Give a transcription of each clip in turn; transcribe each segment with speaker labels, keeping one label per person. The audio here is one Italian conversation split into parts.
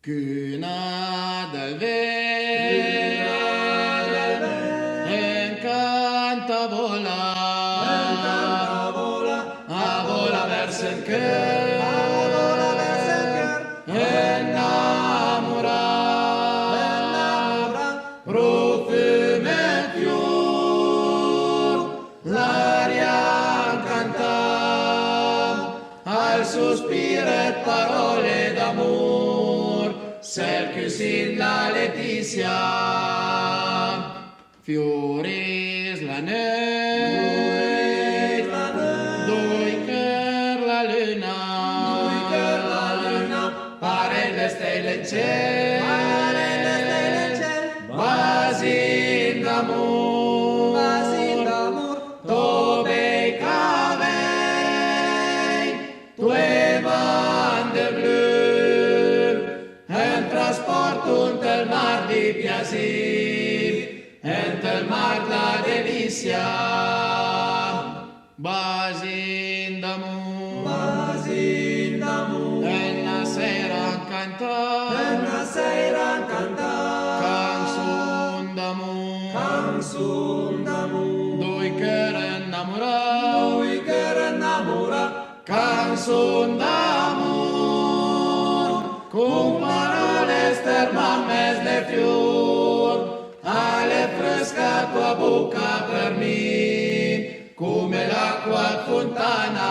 Speaker 1: Cuna del vento, incanta vola, a vola verso il cielo, innamora, profumo e fior, l'aria canta, al sospiro e parole d'amor, celle che sin la letizia, fioris la notte, doi cœur la luna, pare le stelle in cielo, basin d'amor, dove cavei, tue bande blu, un trasporto unter il mar di piacere, unter il mar la delizia, basin d'amor, e una sera cantare, canzone d'amor, due cœur innamorati, canzone d'amor, con parole stermames de fior, alle fresca tua bocca per me, come l'acqua fontana,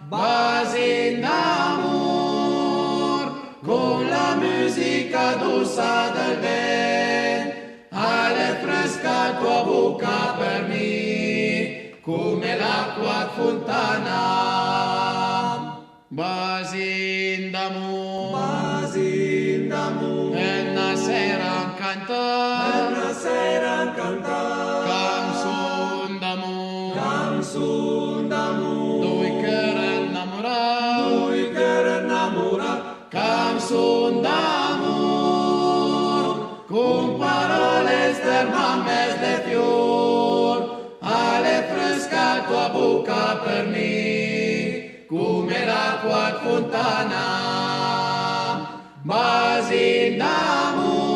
Speaker 1: basin d'amor, con la musica dolce del vento, alle fresca tua bocca per me, come l'acqua fontana, basin d'amor, e una sera cantare, canzone d'amor, due cœur innamorati, canzone d'amor, con parole stermames de fior, alle fresca tua bocca per me, come l'acqua fontana, basin d'amor,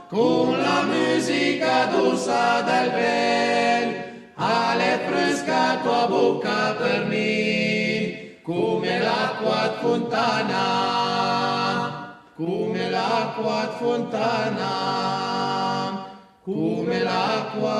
Speaker 1: con la musica dolce del vento, alle fresca tua bocca per me, come l'acqua fontana, come l'acqua fontana, come l'acqua